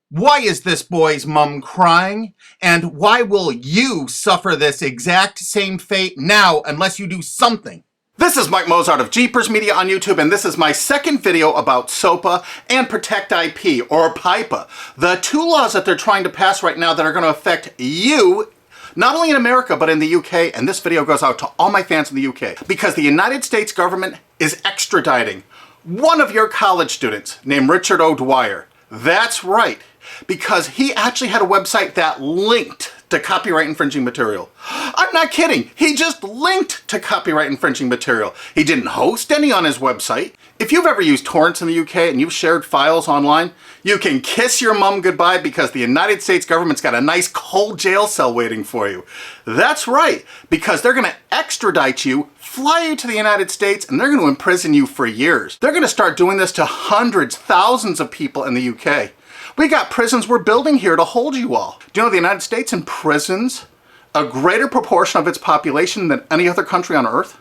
Why is this boy's mom crying? And why will you suffer this exact same fate now unless you do something? This is Mike Mozart of Jeepers Media on YouTube, and this is my second video about SOPA and Protect IP, or PIPA, the two laws that they're trying to pass right now that are going to affect you, not only in America, but in the UK, and this video goes out to all my fans in the UK, because the United States government is extraditing one of your college students named Richard O'Dwyer. That's right, because he actually had a website that linked to copyright infringing material. I'm not kidding. He just linked to copyright infringing material. He didn't host any on his website. If you've ever used torrents in the UK and you've shared files online, you can kiss your mom goodbye because the United States government's got a nice cold jail cell waiting for you. That's right, because they're gonna extradite you, fly you to the United States, and they're gonna imprison you for years. They're gonna start doing this to hundreds, thousands of people in the UK. We got prisons we're building here to hold you all. Do you know the United States imprisons a greater proportion of its population than any other country on earth?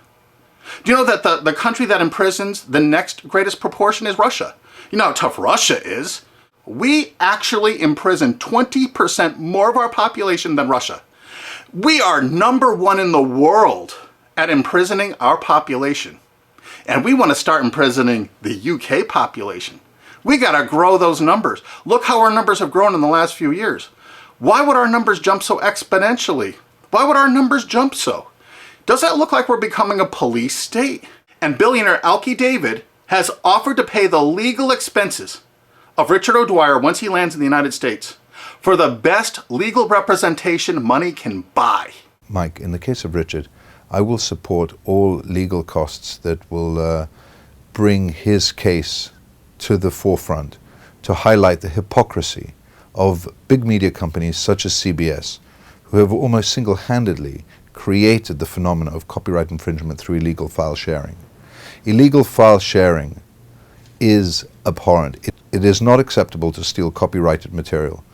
Do you know that the country that imprisons the next greatest proportion is Russia? You know how tough Russia is. We actually imprison 20% more of our population than Russia. We are #1 in the world at imprisoning our population. And we want to start imprisoning the UK population. We got to grow those numbers. Look how our numbers have grown in the last few years. Why would our numbers jump so exponentially? Why would our numbers jump so? Does that look like we're becoming a police state? And billionaire Alki David has offered to pay the legal expenses of Richard O'Dwyer once he lands in the United States for the best legal representation money can buy. Mike, in the case of Richard, I will support all legal costs that will bring his case to the forefront to highlight the hypocrisy of big media companies such as CBS, who have almost single-handedly created the phenomenon of copyright infringement through illegal file sharing. Illegal file sharing is abhorrent. It is not acceptable to steal copyrighted material.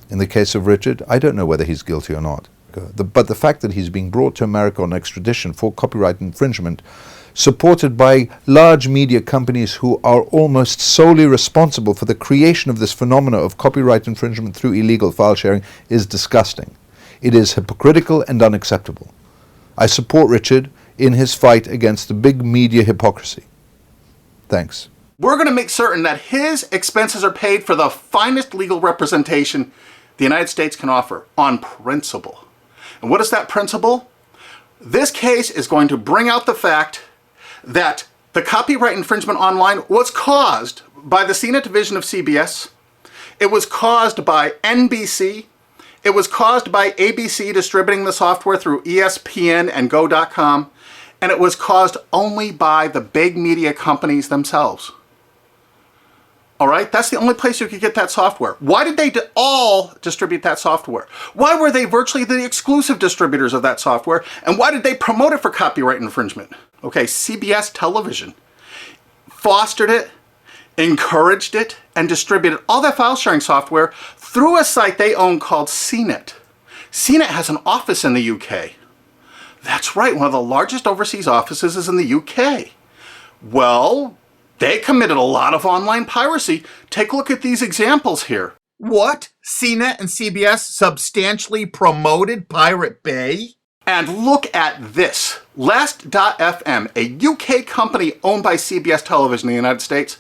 In the case of Richard, I don't know whether he's guilty or not. But the fact that he's being brought to America on extradition for copyright infringement, supported by large media companies who are almost solely responsible for the creation of this phenomena of copyright infringement through illegal file sharing, is disgusting. It is hypocritical and unacceptable. I support Richard in his fight against the big media hypocrisy. Thanks. We're going to make certain that his expenses are paid for the finest legal representation the United States can offer on principle. And what is that principle? This case is going to bring out the fact that the copyright infringement online was caused by the CNET division of CBS. It was caused by NBC. It was caused by ABC distributing the software through ESPN and Go.com. And it was caused only by the big media companies themselves. All right, that's the only place you could get that software. Why did they all distribute that software? Why were they virtually the exclusive distributors of that software? And why did they promote it for copyright infringement? Okay, CBS television fostered it, encouraged it, and distributed all that file sharing software through a site they own called CNET. CNET has an office in the UK. That's right, one of the largest overseas offices is in the UK. Well, they committed a lot of online piracy. Take a look at these examples here. What? CNET and CBS substantially promoted Pirate Bay? And look at this. Last.fm, a UK company owned by CBS Television in the United States.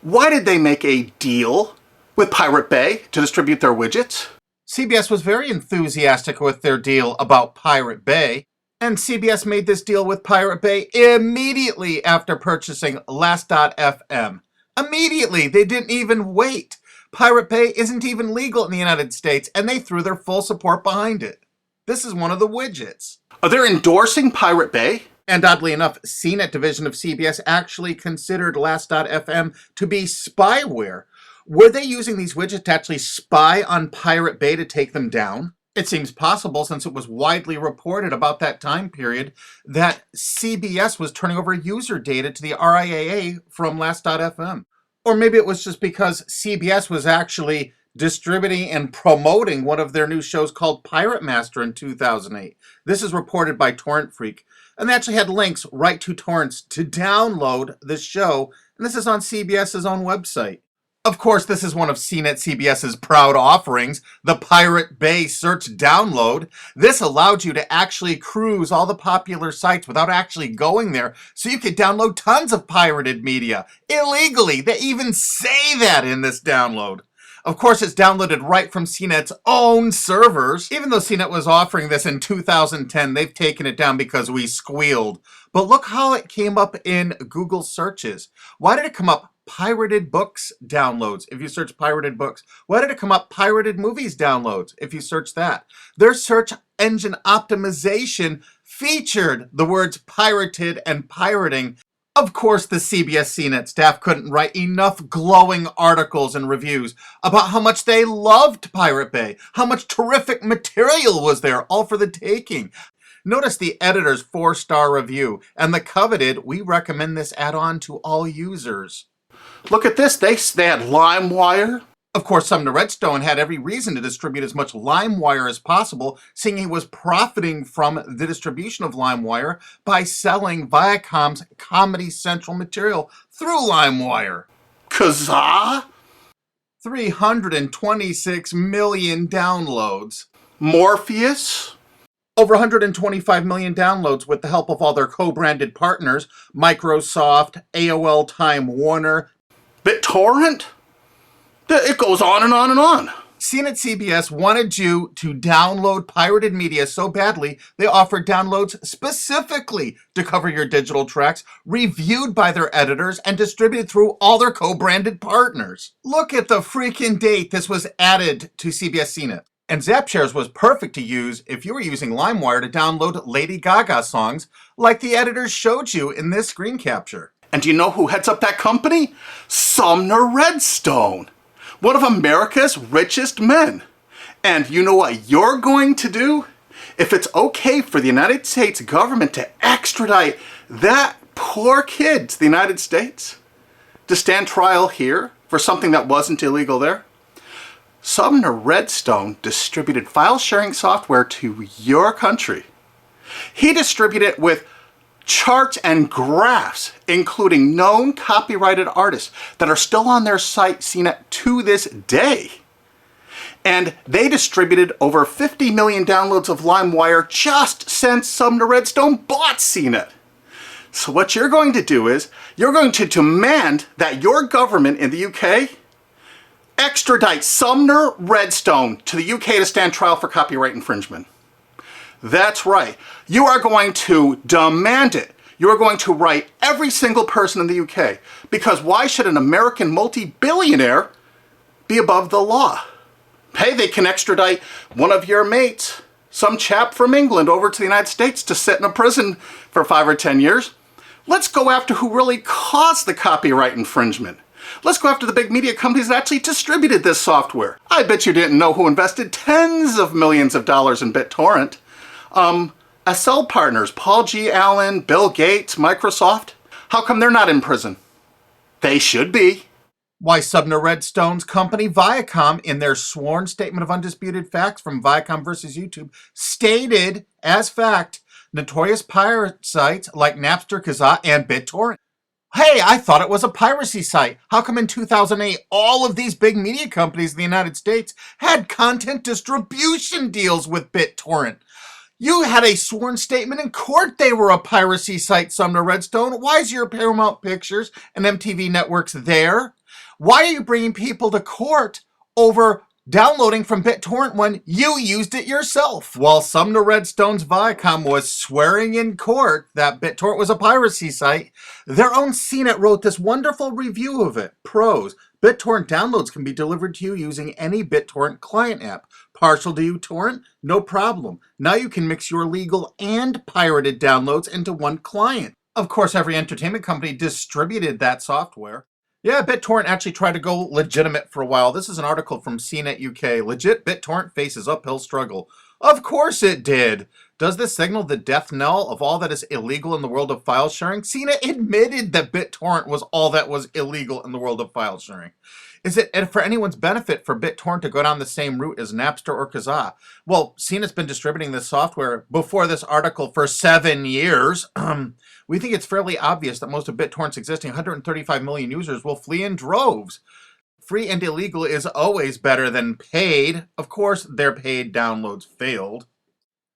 Why did they make a deal with Pirate Bay to distribute their widgets? CBS was very enthusiastic with their deal about Pirate Bay. And CBS made this deal with Pirate Bay immediately after purchasing Last.fm. Immediately, they didn't even wait. Pirate Bay isn't even legal in the United States, and they threw their full support behind it. This is one of the widgets. Are they endorsing Pirate Bay? And oddly enough, CNET division of CBS actually considered Last.fm to be spyware. Were they using these widgets to actually spy on Pirate Bay to take them down? It seems possible, since it was widely reported about that time period, that CBS was turning over user data to the RIAA from Last.fm. Or maybe it was just because CBS was actually distributing and promoting one of their new shows called Pirate Master in 2008. This is reported by Torrent Freak. And they actually had links right to torrents to download this show. And this is on CBS's own website. Of course, this is one of CNET CBS's proud offerings, the Pirate Bay Search Download. This allowed you to actually cruise all the popular sites without actually going there, so you could download tons of pirated media illegally. They even say that in this download. Of course, it's downloaded right from CNET's own servers. Even though CNET was offering this in 2010, they've taken it down because we squealed. But look how it came up in Google searches. Why did it come up pirated books downloads if you search pirated books? Why did it come up pirated movies downloads if you search that? Their search engine optimization featured the words pirated and pirating. Of course, the CBS CNET staff couldn't write enough glowing articles and reviews about how much they loved Pirate Bay, how much terrific material was there, all for the taking. Notice the editor's 4-star review and the coveted, we recommend this add-on to all users. Look at this. They had LimeWire. Of course, Sumner Redstone had every reason to distribute as much LimeWire as possible, seeing he was profiting from the distribution of LimeWire by selling Viacom's Comedy Central material through LimeWire. Kazaa? 326 million downloads. Morpheus? Over 125 million downloads with the help of all their co-branded partners, Microsoft, AOL Time Warner. BitTorrent? It goes on and on and on. CNET CBS wanted you to download pirated media so badly, they offered downloads specifically to cover your digital tracks, reviewed by their editors, and distributed through all their co-branded partners. Look at the freaking date this was added to CBS CNET. And ZapShares was perfect to use if you were using LimeWire to download Lady Gaga songs, like the editors showed you in this screen capture. And do you know who heads up that company? Sumner Redstone, one of America's richest men. And you know what you're going to do? If it's okay for the United States government to extradite that poor kid to the United States to stand trial here for something that wasn't illegal there, Sumner Redstone distributed file sharing software to your country. He distributed it with charts and graphs, including known copyrighted artists that are still on their site CNET to this day. And they distributed over 50 million downloads of LimeWire just since Sumner Redstone bought CNET. So what you're going to do is, you're going to demand that your government in the UK extradite Sumner Redstone to the UK to stand trial for copyright infringement. That's right. You are going to demand it. You are going to write every single person in the UK. Because why should an American multi-billionaire be above the law? Hey, they can extradite one of your mates, some chap from England, over to the United States to sit in a prison for 5 or 10 years. Let's go after who really caused the copyright infringement. Let's go after the big media companies that actually distributed this software. I bet you didn't know who invested tens of millions of dollars in BitTorrent. SL partners, Paul G. Allen, Bill Gates, Microsoft. How come they're not in prison? They should be. Why, Sumner Redstone's company Viacom, in their sworn statement of undisputed facts from Viacom versus YouTube, stated as fact notorious pirate sites like Napster, Kazaa, and BitTorrent. Hey, I thought it was a piracy site. How come in 2008 all of these big media companies in the United States had content distribution deals with BitTorrent? You had a sworn statement in court they were a piracy site, Sumner Redstone. Why is your Paramount Pictures and MTV networks there? Why are you bringing people to court over downloading from BitTorrent when you used it yourself? While Sumner Redstone's Viacom was swearing in court that BitTorrent was a piracy site, their own CNET wrote this wonderful review of it. Pros: BitTorrent downloads can be delivered to you using any BitTorrent client app. Partial to uTorrent? No problem. Now you can mix your legal and pirated downloads into one client. Of course, every entertainment company distributed that software. Yeah, BitTorrent actually tried to go legitimate for a while. This is an article from CNET UK. Legit BitTorrent faces uphill struggle. Of course it did. Does this signal the death knell of all that is illegal in the world of file sharing? CNET admitted that BitTorrent was all that was illegal in the world of file sharing. Is it for anyone's benefit for BitTorrent to go down the same route as Napster or Kazaa? Well, CNET's been distributing this software before this article for 7 years. We think it's fairly obvious that most of BitTorrent's existing 135 million users will flee in droves. Free and illegal is always better than paid. Of course, their paid downloads failed.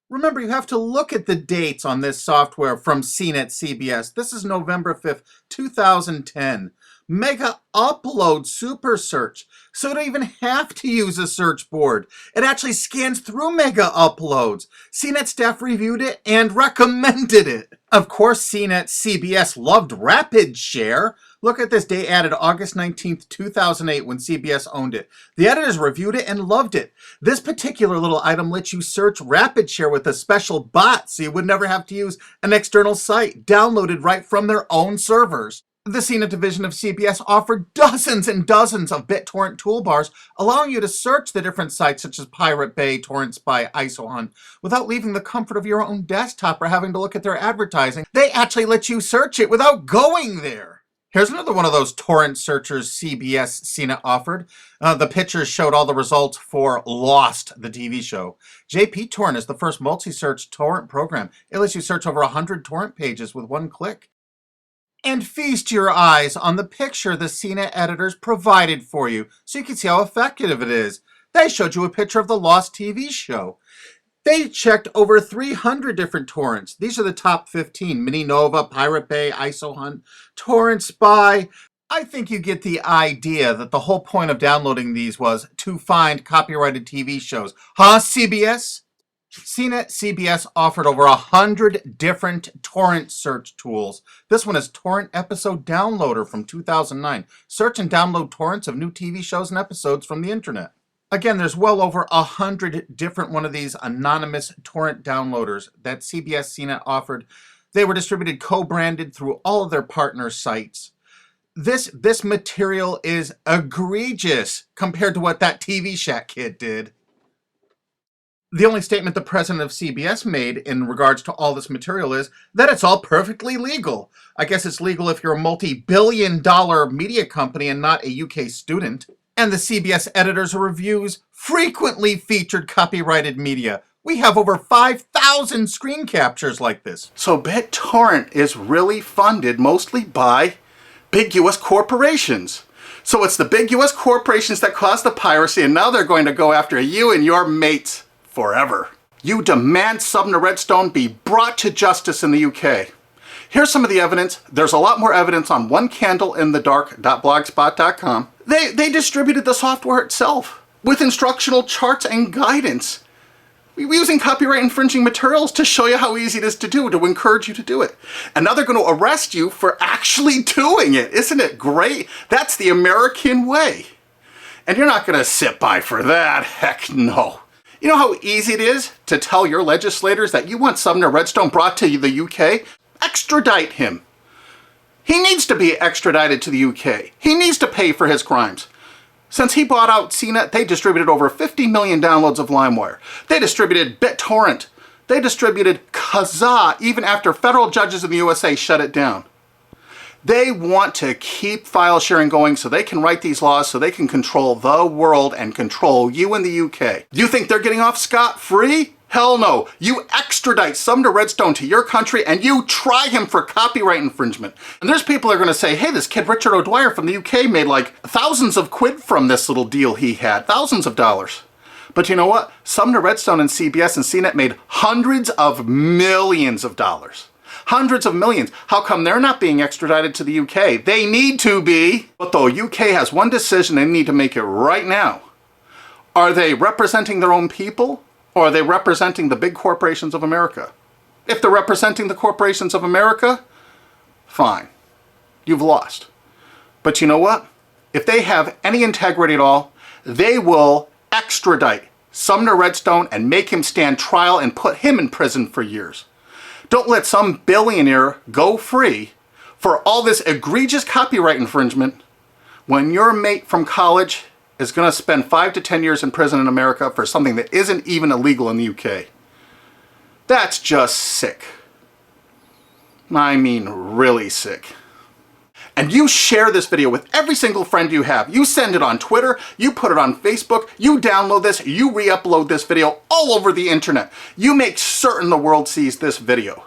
Remember, you have to look at the dates on this software from CNET CBS. This is November 5th, 2010. Mega Upload Super Search. So you don't even have to use a search board. It actually scans through Mega Uploads. CNET staff reviewed it and recommended it. Of course, CNET CBS loved Rapid Share. Look at this, date added August 19th, 2008 when CBS owned it. The editors reviewed it and loved it. This particular little item lets you search Rapid Share with a special bot so you would never have to use an external site, downloaded right from their own servers. The CNET division of CBS offered dozens and dozens of BitTorrent toolbars, allowing you to search the different sites such as Pirate Bay, Torrent Spy, ISOHunt, without leaving the comfort of your own desktop or having to look at their advertising. They actually let you search it without going there. Here's another one of those torrent searchers CBS CNET offered. The pictures showed all the results for Lost, the TV show. JP Torrent is the first multi-search torrent program. It lets you search over 100 torrent pages with one click. And feast your eyes on the picture the CNET editors provided for you so you can see how effective it is. They showed you a picture of the Lost TV show. They checked over 300 different torrents. These are the top 15. Mininova, Pirate Bay, ISOHunt, Torrent Spy. I think you get the idea that the whole point of downloading these was to find copyrighted TV shows. Huh, CBS? CNET CBS offered over 100 different torrent search tools. This one is Torrent Episode Downloader from 2009. Search and download torrents of new TV shows and episodes from the internet. Again, there's well over 100 different one of these anonymous torrent downloaders that CBS CNET offered. They were distributed co-branded through all of their partner sites. This material is egregious compared to what that TV Shack kid did. The only statement the president of CBS made in regards to all this material is that it's all perfectly legal. I guess it's legal if you're a multi-billion-dollar media company and not a UK student. And the CBS editors' reviews frequently featured copyrighted media. We have over 5,000 screen captures like this. So BitTorrent is really funded mostly by big US corporations. So it's the big US corporations that caused the piracy, and now they're going to go after you and your mates forever. You demand Sumner Redstone be brought to justice in the UK. Here's some of the evidence. There's a lot more evidence on onecandleinthedark.blogspot.com. They distributed the software itself with instructional charts and guidance. We're using copyright infringing materials to show you how easy it is to do, to encourage you to do it. And now they're going to arrest you for actually doing it. Isn't it great? That's the American way. And you're not going to sit by for that. Heck no. You know how easy it is to tell your legislators that you want Sumner Redstone brought to the UK? Extradite him. He needs to be extradited to the UK. He needs to pay for his crimes. Since he bought out CNET, they distributed over 50 million downloads of LimeWire. They distributed BitTorrent. They distributed Kazaa even after federal judges in the USA shut it down. They want to keep file sharing going so they can write these laws so they can control the world and control you in the UK. You think they're getting off scot-free? Hell no. You extradite Sumner Redstone to your country and you try him for copyright infringement. And there's people that are going to say, hey, this kid Richard O'Dwyer from the UK made like thousands of quid from this little deal he had. Thousands of dollars. But you know what? Sumner Redstone and CBS and CNET made hundreds of millions of dollars. Hundreds of millions. How come they're not being extradited to the UK? They need to be. But the UK has one decision they need to make it right now. Are they representing their own people? Or are they representing the big corporations of America? If they're representing the corporations of America, fine. You've lost. But you know what? If they have any integrity at all, they will extradite Sumner Redstone and make him stand trial and put him in prison for years. Don't let some billionaire go free for all this egregious copyright infringement when your mate from college is going to spend 5 to 10 years in prison in America for something that isn't even illegal in the UK. That's just sick. I mean, really sick. And you share this video with every single friend you have. You send it on Twitter, you put it on Facebook, you download this, you re-upload this video all over the internet. You make certain the world sees this video.